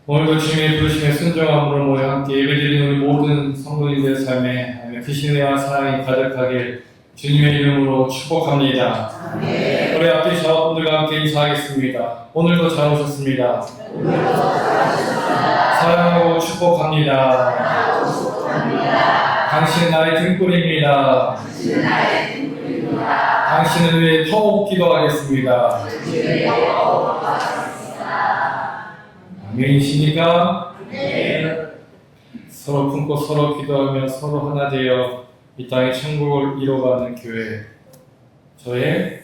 오늘도 주님의 부르심에 순종함으로 모여 함께 예배드리는 우리 모든 성도님들의 삶에 크신 은혜와 사랑이 가득하길 주님의 이름으로 축복합니다. 아멘. 우리 앞에 저분들과 함께 인사하겠습니다. 오늘도 잘 오셨습니다. 사랑하고 축복합니다. 당신은 나의 등불입니다. 당신을 위해 더욱 기도하겠습니다. 아멘이십니까? 네. 서로 품고 서로 기도하며 서로 하나 되어 이 땅의 천국을 이뤄가는 교회, 저의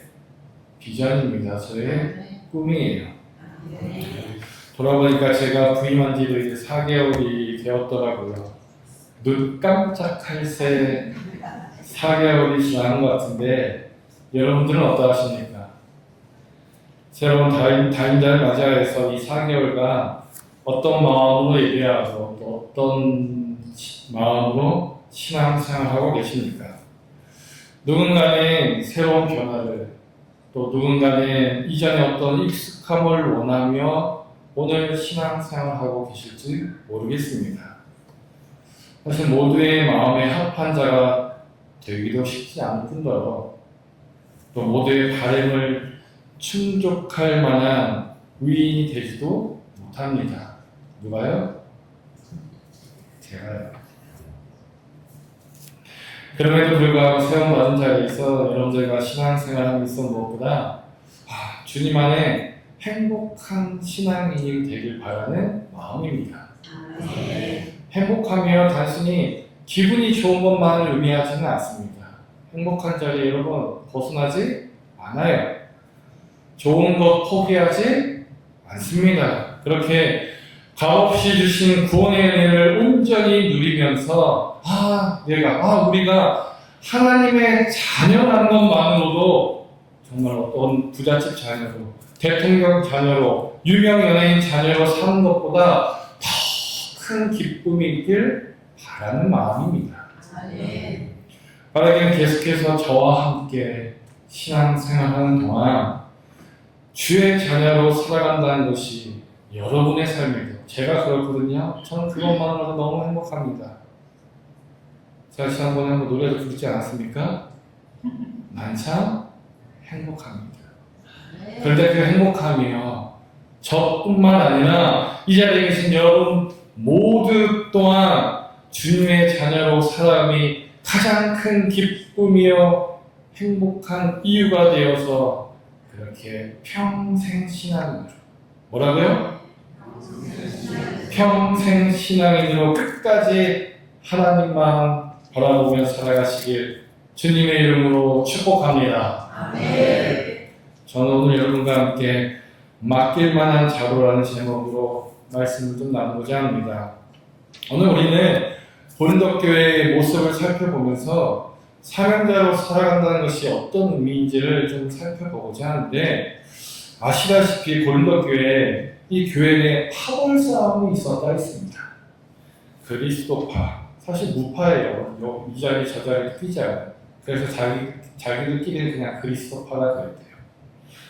비전입니다. 저의 꿈이에요. 돌아보니까 제가 부임한 지도 이제 4개월이 되었더라고요. 눈 깜짝할 새 4개월이 지난 것 같은데 여러분들은 어떠하십니까? 새로운 다임자를 맞이하여서 이 4개월간 어떤 마음으로 예배하고 또 어떤 마음으로 신앙생활하고 계십니까? 누군가는 새로운 변화를, 또 누군가는 이전에 어떤 익숙함을 원하며 오늘 신앙생활하고 계실지 모르겠습니다. 사실 모두의 마음에 합한 자가 되기도 쉽지 않을 뿐더러 또 모두의 바람을 충족할 만한 위인이 되지도 못합니다. 누가요? 제가요. 그럼에도 불구하고 세움받은 자리에서 여러분들과 신앙생활하고 있어 무엇보다 주님 안에 행복한 신앙인이 되길 바라는 마음입니다. 행복하며 단순히 기분이 좋은 것만을 의미하지는 않습니다. 행복한 자리에 여러분 벗어나지 않아요. 좋은 것 포기하지 않습니다. 그렇게 값없이 주신 구원의 은혜를 온전히 누리면서 우리가 하나님의 자녀라는 것만으로도 정말 어떤 부잣집 자녀로, 대통령 자녀로, 유명 연예인 자녀로 사는 것보다 더 큰 기쁨이 있길 바라는 마음입니다. 바라기는 계속해서 저와 함께 신앙생활하는 동안 주의 자녀로 살아간다는 것이 여러분의 삶이고 제가 그렇거든요. 저는 그것만으로도 너무 행복합니다. 제가 지난번에 한번 노래도 부르지 않았습니까? 난 참 행복합니다. 그런데 그 행복함이요, 저뿐만 아니라 이 자리에 계신 여러분 모두 또한 주님의 자녀로 살아감이 가장 큰 기쁨이요 행복한 이유가 되어서 그렇게 평생 신앙인으로, 뭐라고요? 평생 신앙인으로 끝까지 하나님만 바라보며 살아가시길 주님의 이름으로 축복합니다. 아멘. 저는 오늘 여러분과 함께 맡길만한 자로라는 제목으로 말씀을 좀 나누고자 합니다. 오늘 우리는 고린도 교회의 모습을 살펴보면서 사명자로 살아간다는 것이 어떤 의미인지를 좀 살펴보고자 하는데, 아시다시피 고린도 교회에 이 교회 내에 파벌 싸움이 있었다 했습니다. 그리스도파, 사실 무파예요. 이 자리 저 자리 피자예요. 그래서 자기들끼리는 그냥 그리스도파라 그랬대요.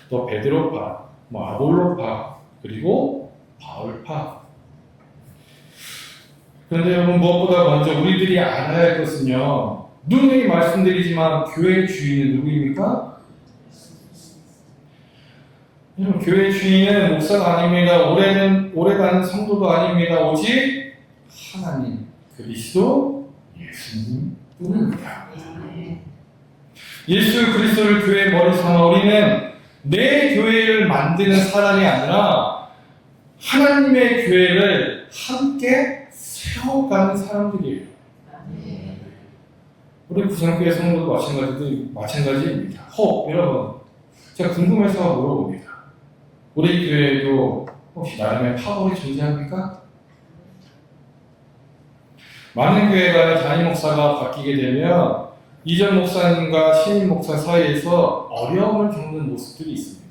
또 베드로파, 아볼로파, 그리고 바울파. 그런데 여러분, 무엇보다 먼저 우리들이 알아야 할 것은요, 누누이 말씀드리지만 교회의 주인은 누구입니까? 여러분, 교회의 주인은 목사가 아닙니다. 오래가는 성도도 아닙니다. 오직 하나님, 그리스도 예수님 뿐입니다. 예수 그리스도를 교회의 머리 삼아 우리는 내 교회를 만드는 사람이 아니라 하나님의 교회를 함께 세워가는 사람들이에요. 우리 부산교회 성도도 마찬가지입니다. 여러분, 제가 궁금해서 물어봅니다. 우리 교회에도 혹시 나름의 파벌이 존재합니까? 많은 교회가 담임 목사가 바뀌게 되면 이전 목사님과 신임 목사 사이에서 어려움을 겪는 모습들이 있습니다.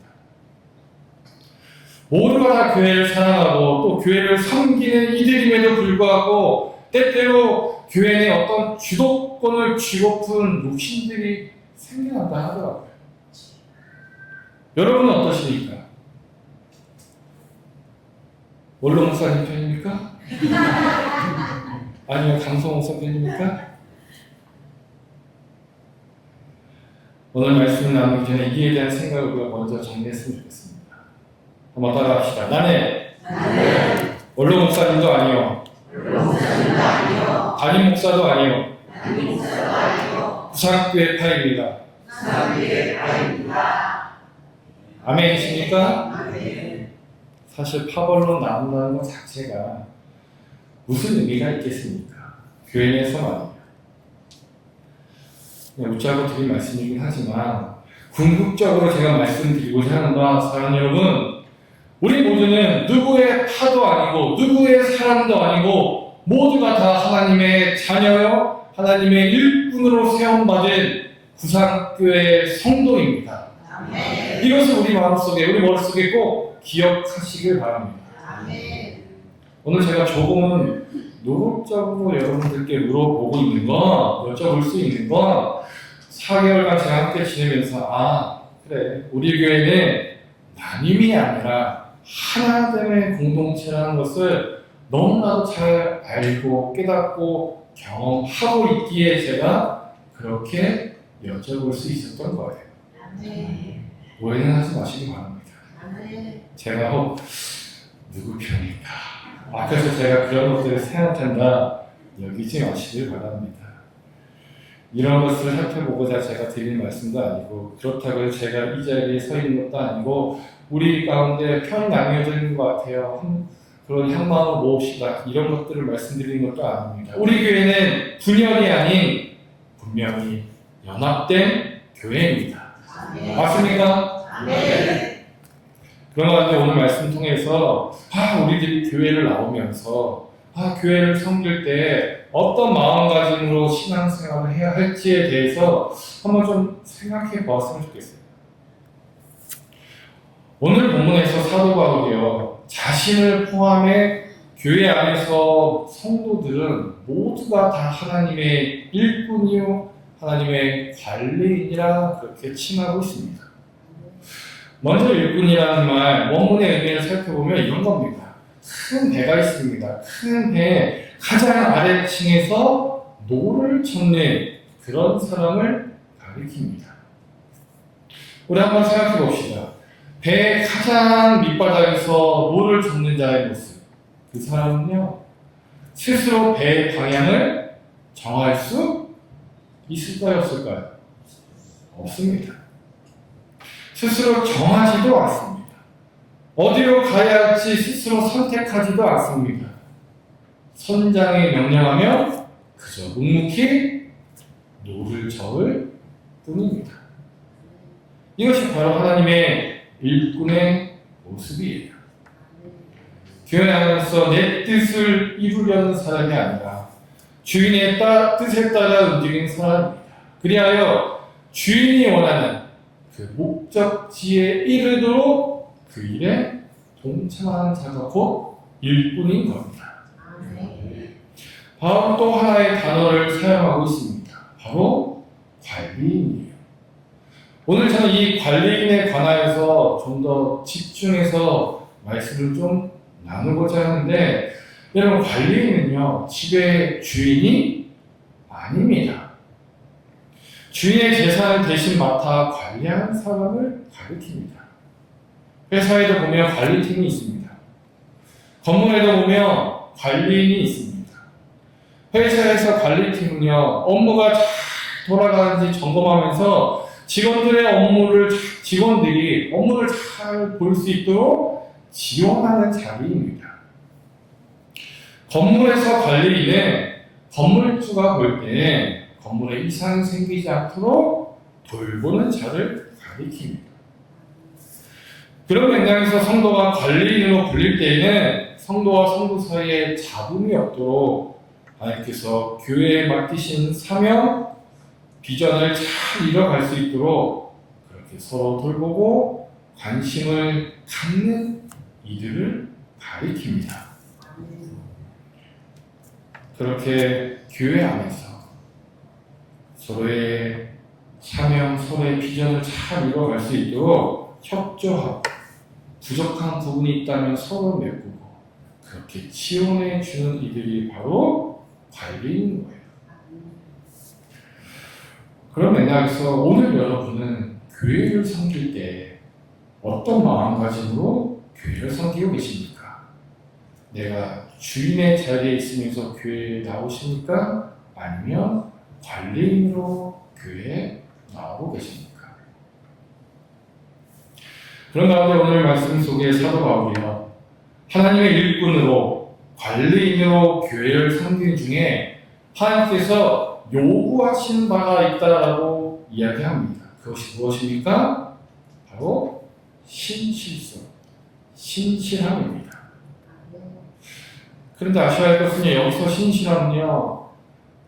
모두가 다 교회를 사랑하고 또 교회를 섬기는 이들임에도 불구하고 때때로 교회 내 어떤 주도권을 쥐고픈 욕심들이 생겨난다 하더라고요. 여러분은 어떠십니까? 원로 목사님 편이 아니면 강성호 선배님입니까? 오늘 말씀을 나누기 전에 이에 대한 생각을 우리가 먼저 정리했으면 좋겠습니다. 한번 따라합시다. 나는 원로 목사님도 아니요, 담임 목사도 아니요, 구상교회 파입니다. 아멘이십니까? 사실 파벌로 나눈다는 것 자체가 무슨 의미가 있겠습니까? 교회 내에서 말이에요. 그냥 웃자고 드린 말씀이긴 하지만 궁극적으로 제가 말씀드리고자 하는 건 사랑하는 여러분, 우리 모두는 누구의 파도 아니고 누구의 사람도 아니고 모두가 다 하나님의 자녀요, 하나님의 일꾼으로 세움받은 구상교회 성도입니다. 이것을 우리 마음속에, 우리 머릿속에 꼭 기억하시길 바랍니다. 오늘 제가 조금은 노골적으로 여러분들께 물어보고 있는 건, 여쭤볼 수 있는 건 4개월간 제가 함께 지내면서 그래, 우리 교회는 나님이 아니라 하나됨의 공동체라는 것을 너무나도 잘 알고 깨닫고 경험하고 있기에 제가 그렇게 여쭤볼 수 있었던 거예요. 오해는 하지 마시기 바랍니다. 제가 누구 편일까? 앞에서 제가 그런 것들을 생각한다 여기지 마시길 바랍니다. 이런 것을 살펴보고자 제가 드린 말씀도 아니고, 그렇다고 해서 제가 이 자리에 서 있는 것도 아니고, 우리 가운데 편이 나뉘어져 있는 것 같아요. 그런 향마음을 모읍시다, 이런 것들을 말씀드리는 것도 아닙니다. 우리 교회는 분열이 아닌 분명히 연합된 교회입니다. 맞습니까? 그런 가운데 오늘 말씀 통해서 우리들이 교회를 나오면서 교회를 섬길 때 어떤 마음가짐으로 신앙생활을 해야 할지에 대해서 한번 좀 생각해 보았으면 좋겠어요. 오늘 본문에서 사도 바울이요, 자신을 포함해 교회 안에서 성도들은 모두가 다 하나님의 일꾼이요, 하나님의 관리인이라 그렇게 칭하고 있습니다. 먼저 일꾼이라는 말, 원문의 의미를 살펴보면 이런 겁니다. 큰 배가 있습니다. 큰 배 가장 아래층에서 노를 젓는 그런 사람을 가리킵니다. 우리 한번 생각해 봅시다. 배 가장 밑바닥에서 노를 젓는 자의 모습. 그 사람은요, 스스로 배의 방향을 정할 수 있을까요, 없을까요? 없습니다. 스스로 정하지도 않습니다. 어디로 가야 할지 스스로 선택하지도 않습니다. 선장이 명령하면 그저 묵묵히 노를 저을 뿐입니다. 이것이 바로 하나님의 일꾼의 모습이에요. 교회 안에서 내 뜻을 이루려는 사람이 아니라 주인의 뜻에 따라 움직이는 사람입니다. 그리하여 주인이 원하는 그 목적지에 이르도록 그 일에 동참하는 자가 곧 일꾼인 겁니다. 바로 또 하나의 단어를 사용하고 있습니다. 바로 관리인이에요. 오늘 저는 이 관리인에 관하여서 좀 더 집중해서 말씀을 좀 나누고자 하는데, 여러분, 관리인은요, 집의 주인이 아닙니다. 주인의 재산을 대신 맡아 관리하는 사람을 가리킵니다. 회사에도 보면 관리팀이 있습니다. 건물에도 보면 관리인이 있습니다. 회사에서 관리팀은요, 업무가 잘 돌아가는지 점검하면서 직원들이 업무를 잘 볼 수 있도록 지원하는 자리입니다. 건물에서 관리인은 건물주가 볼 때 건물에 이상이 생기지 않도록 돌보는 자를 가리킵니다. 그런 맥락에서 성도가 관리인으로 불릴 때에는 성도와 성도 사이에 잡음이 없도록 하나님께서 교회에 맡기신 사명, 비전을 잘 이뤄갈 수 있도록 그렇게 서로 돌보고 관심을 갖는 이들을 가리킵니다. 그렇게 교회 안에서 서로의 사명, 서로의 비전을 잘 이뤄갈 수 있도록 협조하고, 부족한 부분이 있다면 서로 메꾸고, 그렇게 지원해 주는 이들이 바로 관리인 거예요. 그런 맥락에서 오늘 여러분은 교회를 섬길 때 어떤 마음가짐으로 교회를 섬기고 계십니까? 내가 주인의 자리에 있으면서 교회에 나오십니까? 아니면 관리인으로 교회에 나오고 계십니까? 그런 가운데 오늘 말씀 속에 사도 바울이요, 하나님의 일꾼으로 관리인으로 교회를 섬기는 중에 하나님께서 요구하신 바가 있다라고 이야기합니다. 그것이 무엇입니까? 바로 신실성, 신실함입니다. 그런데 아셔야 할 것은요, 여기서 신실함은요,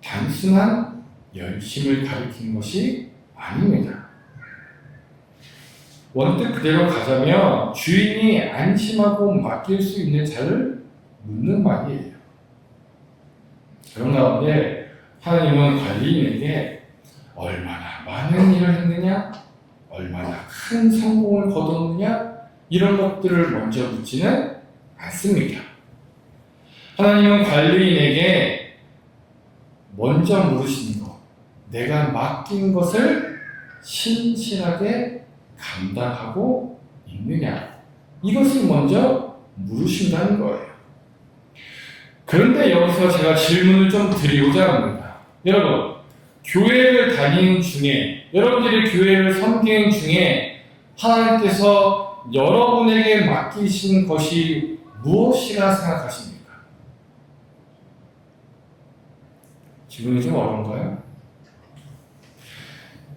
단순한 열심을 가리키는 것이 아닙니다. 원뜻 그대로 가자면 주인이 안심하고 맡길 수 있는 자를 묻는 말이에요. 그런 가운데 하나님은 관리인에게 얼마나 많은 일을 했느냐, 얼마나 큰 성공을 거뒀느냐, 이런 것들을 먼저 묻지는 않습니다. 하나님은 관리인에게 먼저 물으시는 것, 내가 맡긴 것을 신실하게 감당하고 있느냐, 이것을 먼저 물으신다는 거예요. 그런데 여기서 제가 질문을 좀 드리고자 합니다. 여러분, 교회를 다니는 중에, 여러분들이 교회를 섬기는 중에 하나님께서 여러분에게 맡기신 것이 무엇이라 생각하십니까? 질문이 좀 어려운가요?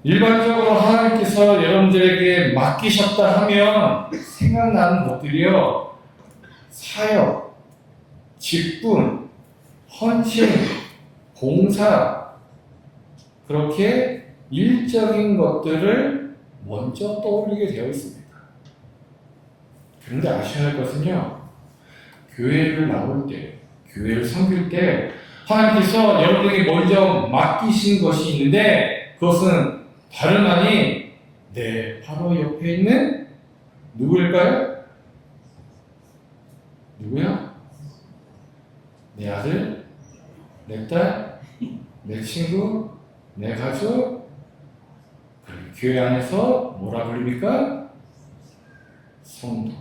일반적으로 하나님께서 여러분들에게 맡기셨다 하면 생각나는 것들이요, 사역, 직분, 헌신, 봉사, 그렇게 일적인 것들을 먼저 떠올리게 되어 있습니다. 그런데 아셔야 할 것은요, 교회를 나올 때, 교회를 섬길 때 하나님께서 여러분에게 먼저 맡기신 것이 있는데, 그것은 다름 아닌 바로 옆에 있는 누구일까요? 누구야? 내 아들, 내 딸, 내 친구, 내 가족, 교회 안에서 뭐라 부릅니까? 성도.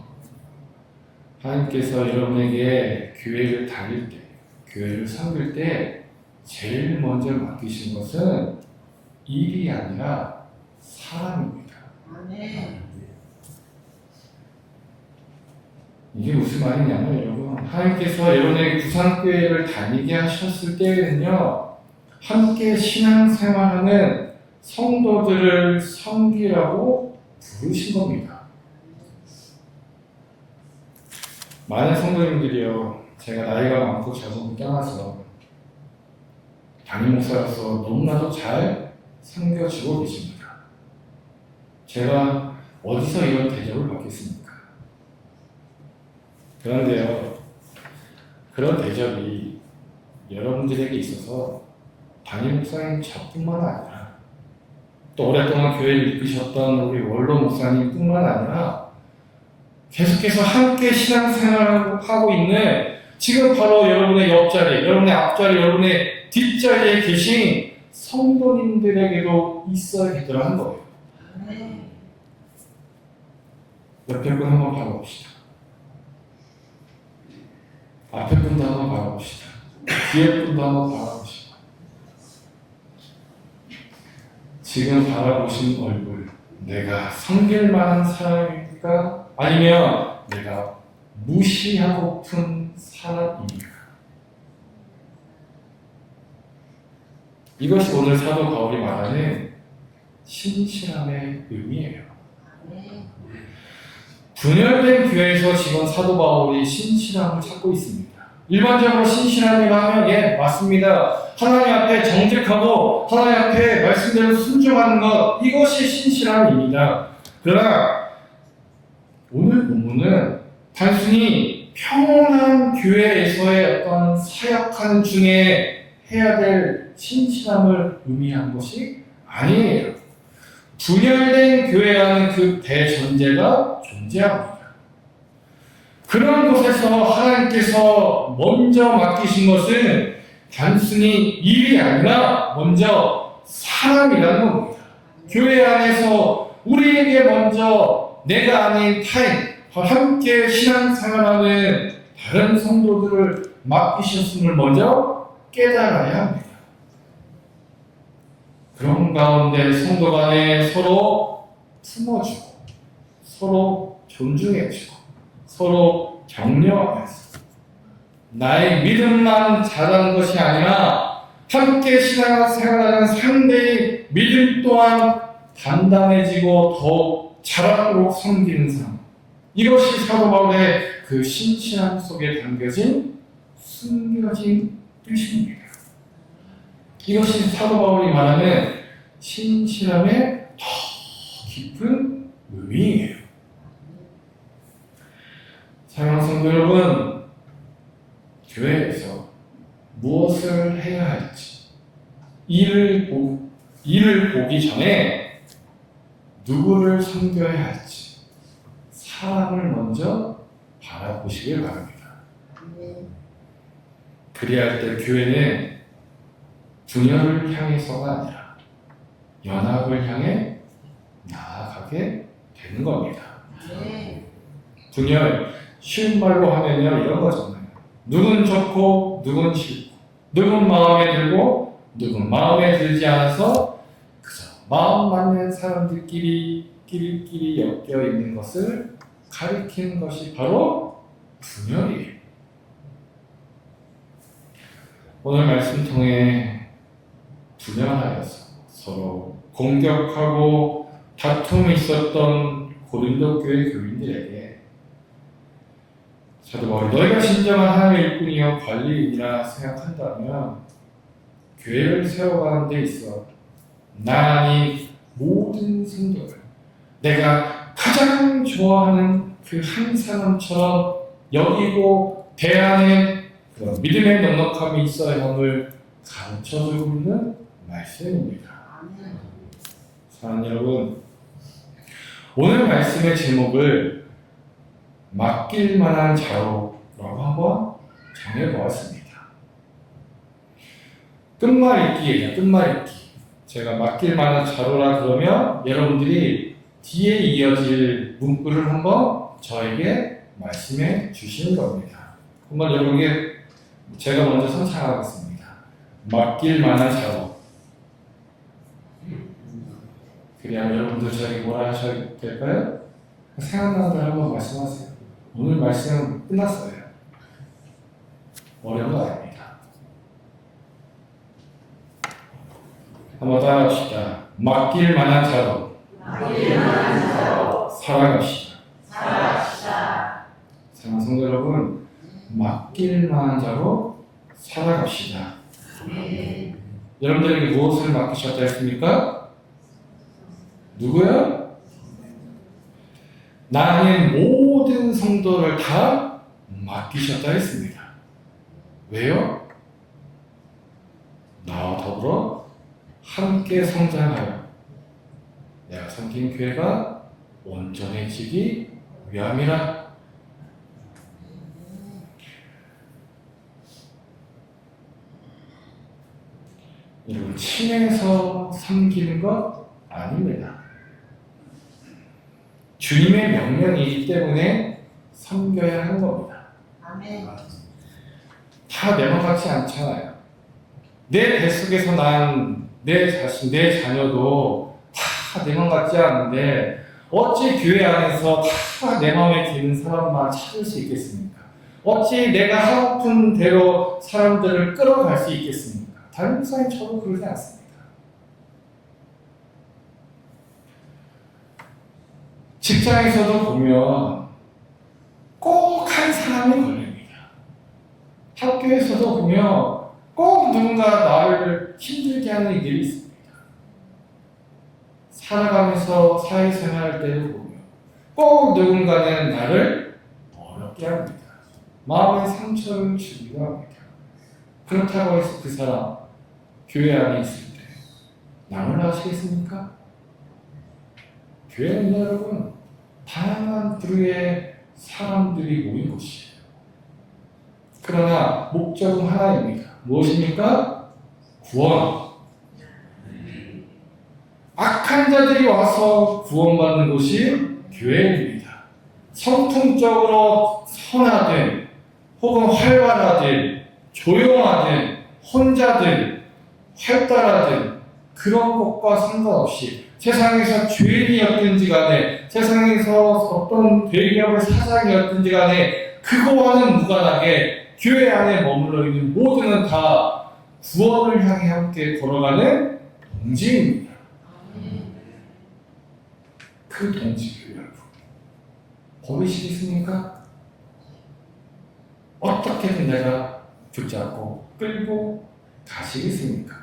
하나님께서 여러분에게 교회를 다닐 때, 교회를 섬길 때 제일 먼저 맡기신 것은 일이 아니라 사람입니다. 이게 무슨 말이냐면, 여러분, 하나님께서 여러분에게 부산교회를 다니게 하셨을 때에는요, 함께 신앙생활하는 성도들을 섬기라고 부르신 겁니다. 많은 성도님들이요, 제가 나이가 많고 적음을 떠나서 담임 목사로서 너무나도 잘 섬겨주고 계십니다. 제가 어디서 이런 대접을 받겠습니까? 그런데요, 그런 대접이 여러분들에게 있어서 담임 목사님 저뿐만 아니라, 또 오랫동안 교회를 이끄셨던 우리 원로 목사님뿐만 아니라 계속해서 함께 신앙생활을 하고 있는 지금 바로 여러분의 옆자리, 여러분의 앞자리, 여러분의 뒷자리에 계신 성도님들에게도 있어야 되더라는 거예요. 옆에 분 한번 바라봅시다. 앞에 분도 한번 바라봅시다. 뒤에 분도 한번 바라봅시다. 지금 바라보신 얼굴, 내가 섬길 만한 사람입니까? 아니면 내가 무시하고픈 사람입니까? 이것이 오늘 사도 바울이 말하는 신실함의 의미예요. 분열된 교회에서 지금 사도 바울이 신실함을 찾고 있습니다. 일반적으로 신실함이라 하면, 예, 맞습니다. 하나님 앞에 정직하고 하나님 앞에 말씀대로 순종하는 것, 이것이 신실함입니다. 그러나 오늘 본문은 단순히 평온한 교회에서의 어떤 사역하는 중에 해야 될 신실함을 의미한 것이 아니에요. 분열된 교회라는 그 대전제가 존재합니다. 그런 곳에서 하나님께서 먼저 맡기신 것은 단순히 일이 아니라 먼저 사람이라는 겁니다. 교회 안에서 우리에게 먼저 내가 아닌 타인, 함께 신앙생활하는 다른 성도들을 맡기셨음을 먼저 깨달아야 합니다. 그런 가운데 성도 간에 서로 품어주고 서로 존중해주고 서로 격려하면서 나의 믿음만 자라는 것이 아니라 함께 신앙생활하는 상대의 믿음 또한 단단해지고 더욱 자라도록 섬기는 삶. 이것이 사도 바울의 그 신실함 속에 담겨진 숨겨진 뜻입니다. 이것이 사도 바울이 말하는 신실함의 더 깊은 의미예요. 사랑하는 성도 여러분, 교회에서 무엇을 해야 할지 일을 보기 전에 누구를 섬겨야 할지 사람을 먼저 바라보시길 바랍니다. 그리할 때 교회는 분열을 향해서가 아니라 연합을 향해 나아가게 되는 겁니다. 분열, 쉬운 말로 하면요 이런 거잖아요. 누군 좋고 누군 싫고 누군 마음에 들고 누군 마음에 들지 않아서 그저 마음 맞는 사람들끼리 끼리끼리 엮여 있는 것을 가리키는 것이 바로 분열이에요. 오늘 말씀 통해 분열하여서 서로 공격하고 다툼이 있었던 고린도 교회 교인들에게 사도 바울이 너희가 진정한 하나님의 일꾼이요 관리인이라 생각한다면 교회를 세워가는 데 있어 나 아닌 모든 성도를 내가 가장 좋아하는 그 한 사람처럼 여기고 대하는 그런 믿음의 넉넉함이 있어야 함을 가르쳐주고 있는 말씀입니다. 사랑하는 여러분, 오늘 말씀의 제목을 맡길 만한 자로라고 한번 정해보았습니다. 끝말잇기예요. 끝말잇기. 제가 맡길 만한 자로라 그러면 여러분들이 뒤에 이어질 문구를 한번 저에게 말씀해 주시는 겁니다. 한번 여러분에게 제가 먼저 선창하겠습니다. 맡길 만한 자로. 그래야 여러분들 저에게 뭐라 하셔야 될까요? 생각나는 대로 한번 말씀하세요. 오늘 말씀은 끝났어요. 어려운 거 아닙니다. 한번 따라합시다. 맡길 만한 자로. 살아갑시다. 사랑하는 성도 여러분, 맡길 만한 자로 살아갑시다. 여러분들에게 무엇을 맡기셨다 했습니까? 누구요? 나의 모든 성도를 다 맡기셨다 했습니다. 왜요? 나와 더불어 함께 성장하여 내가 섬긴 교회가 온전해지기 위함이라. 여러분, 친해서 섬기는 것 아닙니다. 주님의 명령이기 때문에 섬겨야 하는 겁니다. 다 내 맘 같지 않잖아요. 내 뱃속에서 난 내 자신, 내 자녀도 다 내 맘 같지 않은데 어찌 교회 안에서 다 내 마음에 드는 사람만 찾을 수 있겠습니까? 어찌 내가 하고픈 대로 사람들을 끌어갈 수 있겠습니까? 다른 목사님 저도 그러지 않습니다. 직장에서도 보면 꼭 한 사람이 걸립니다. 학교에서도 보면 꼭 누군가 나를 힘들게 하는 일이 있습니다. 살아가면서 사회생활할 때도 보면 꼭 누군가는 나를 어렵게 합니다. 마음의 상처를 주기도 합니다. 그렇다고 해서 그 사람 교회 안에 있을 때 남을 하시겠습니까? 교회는 여러분 다양한 부류의 사람들이 모인 곳이에요. 그러나 목적은 하나입니다. 무엇입니까? 구원. 악한 자들이 와서 구원받는 곳이 교회입니다. 성품적으로 선하든 혹은 활발하든 조용하든 혼자든 활달하든 그런 것과 상관없이 세상에서 죄인이었든지 간에 세상에서 어떤 대기업의 사장이었든지 간에 그거와는 무관하게 교회 안에 머물러 있는 모두는 다 구원을 향해 함께 걸어가는 동지입니다. 그 동지교회 여러분, 버리시겠습니까? 어떻게든 내가 붙잡고 끌고 가시겠습니까?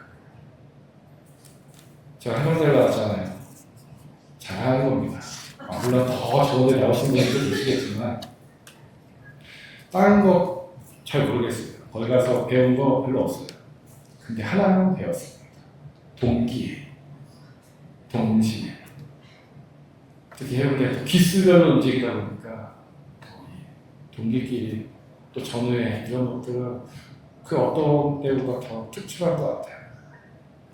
제가 해병대를 나왔잖아요. 잘하는 겁니다. 물론 더 좋은 데 나오신 분들도 계시겠지만 다른 거 잘 모르겠어요. 거기 가서 배운 거 별로 없어요. 근데 하나는 배웠습니다. 동기에, 동지에. 특히 해병대 기수별로 움직이다 보니까 동기끼리 또 전후에 이런 것들은 그 어떤 때보다 더 특출한 것 같아요.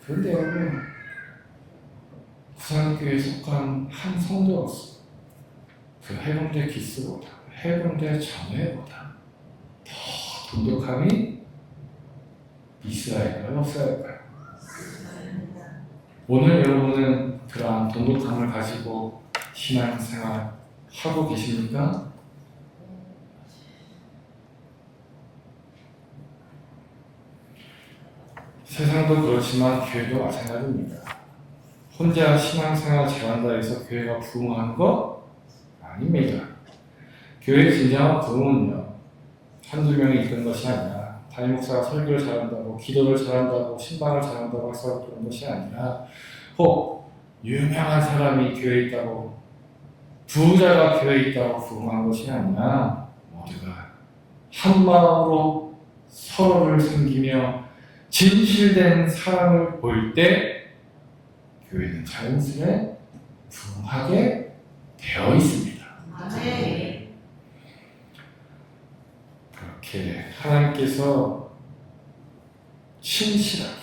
그런데 여러분, 구산교회에 속한 한 성도로서 그 해병대 기수보다 해병대 전후보다 더 돈독함이 있어야 할까요? 없어야 할까요? 오늘 여러분은 그러한 돈독함을 가지고 신앙생활 하고 계십니까? 세상도 그렇지만 교회도 마찬가지입니다. 혼자 신앙생활 잘한다 해서 교회가 부흥하는 거 아닙니다. 교회의 진정한 부흥은요, 한두 명이 이끄는 것이 아니라 담임 목사가 설교를 잘한다고, 기도를 잘한다고, 신방을 잘한다고 해서 그런 것이 아니라 혹 유명한 사람이 교회에 있다고, 부자가 교회에 있다고 부흥하는 것이 아니라 모두가 한 마음으로 서로를 섬기며 진실된 사랑을 보일 때 교회는 자연스레 부흥하게 되어 있습니다. 아멘. 그렇게 하나님께서 신실하게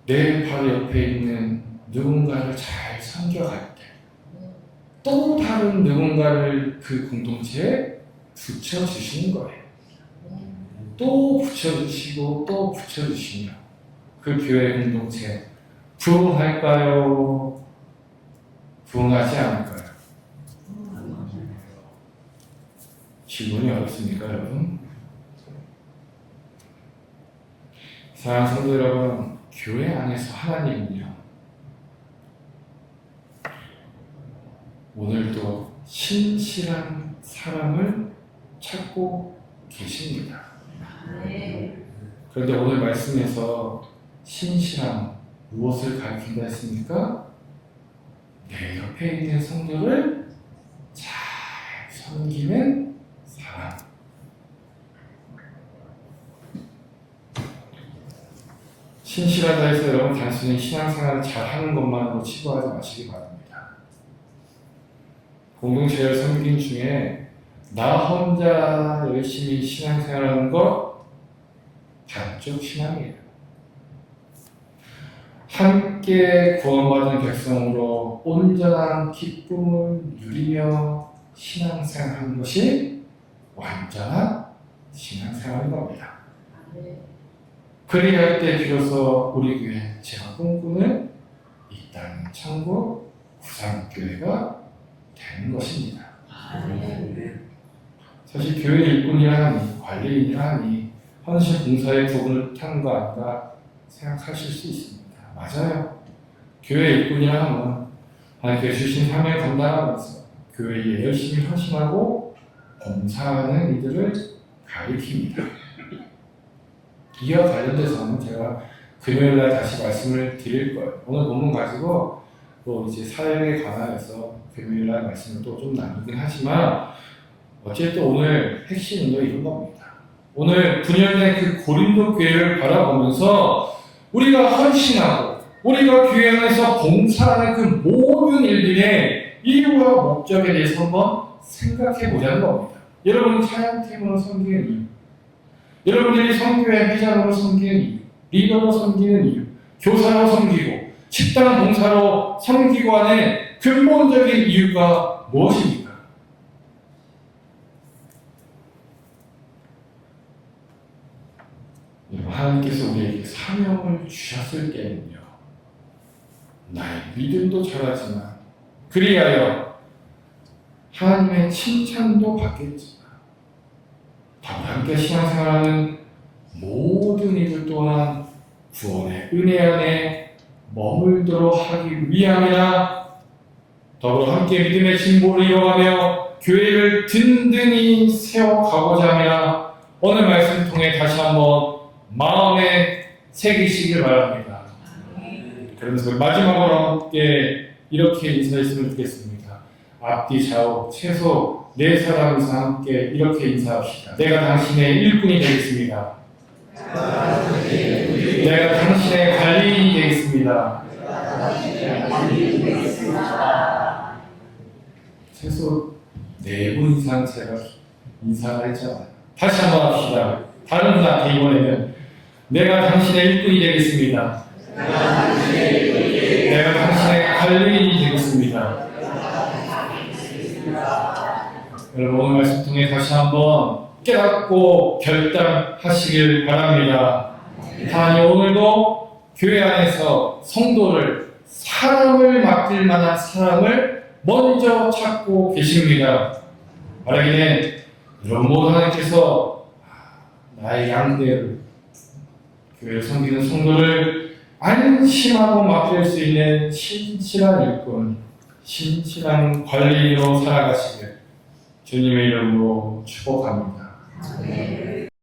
내 바로 옆에 있는 누군가를 잘 섬겨갈 때 또 다른 누군가를 그 공동체에 붙여주시는 거예요. 또 붙여주시고 또 붙여주시며 그 교회 공동체 부흥할까요? 부흥하지 않을까요? 질문이 어렵습니까, 여러분? 사랑하는 성도 여러분, 교회 안에서 하나님은요, 오늘도 신실한 사람을 찾고 계십니다. 그런데 오늘 말씀에서 신실함 무엇을 가리킨다 했습니까? 내 옆에 있는 성도를 잘 섬기는 사람. 신실하다 해서 여러분 단순히 신앙생활을 잘하는 것만으로 치부하지 마시기 바랍니다. 공동체를 섬긴 중에 나 혼자 열심히 신앙생활하는 것 반쪽 신앙이에요. 함께 구원받은 백성으로 온전한 기쁨을 누리며 신앙생활하는 것이 완전한 신앙생활인 겁니다. 그리할 때 비로소 우리 교회 제가 꿈꾸는 이 땅 천국 구산교회가 되는 것입니다. 사실 교회 일꾼이라 하니 관리인이라 하니 헌신 봉사의 부분을 타는 거 아닌가 생각하실 수 있습니다. 맞아요. 교회 일꾼이라 하면 하나님께 주신 사명을 감당하면서 교회에 열심히 헌신하고 봉사하는 이들을 가리킵니다. 이와 관련돼서는 제가 금요일날 다시 말씀을 드릴 거예요. 오늘 본문 가지고 또 이제 사역에 관하여서 금요일날 말씀을 또 좀 나누긴 하지만 어쨌든 오늘 핵심은 이런 겁니다. 오늘 분열된 그 고린도 교회를 바라보면서 우리가 헌신하고 우리가 교회 안에서 봉사하는 그 모든 일들에 이유와 목적에 대해서 한번 생각해 보자는 겁니다. 여러분이 찬양팀으로 섬기는 이유, 여러분들이 성교회 회장으로 섬기는 이유, 리더로 섬기는 이유, 교사로 섬기고 식당 봉사로 섬기고 하는 근본적인 이유가 무엇입니까? 하나님께서 우리에게 사명을 주셨을 때는요, 나의 믿음도 잘하지만 그리하여 하나님의 칭찬도 받겠지만 다음 함께 신앙생활하는 모든 이들 또한 구원의 은혜 안에 머물도록 하기 위함이나 더불어 함께 믿음의 진보를 이어가며 교회를 든든히 세워가고자 함이나 오늘 말씀 통해 다시 한번 마음에 새기시길 바랍니다. 그러면서 마지막으로 함께 이렇게 인사했으면 좋겠습니다. 앞뒤 좌우 최소 4사람 이상 함께 이렇게 인사합시다. 내가 당신의 일꾼이 되겠습니다. 내가 당신의 관리인이 되겠습니다. 최소 4분 이상 제가 인사를 했잖아요. 다시 한번 합시다. 다른 분한테 이번에는 내가 당신의 일꾼이 되겠습니다. 내가 당신의 관리인이 되겠습니다. 여러분 오늘 말씀 통해 다시 한번 깨닫고 결단하시길 바랍니다. 하나님 오늘도 교회 안에서 성도를 사람을 맡길 만한 사람을 먼저 찾고 계십니다. 말하기는 여러분 모두 하나님께서 나의 양대를 교회를 섬기는 성도를 안심하고 맡길 수 있는 신실한 일꾼, 신실한 관리인으로 살아가시길 주님의 이름으로 축복합니다.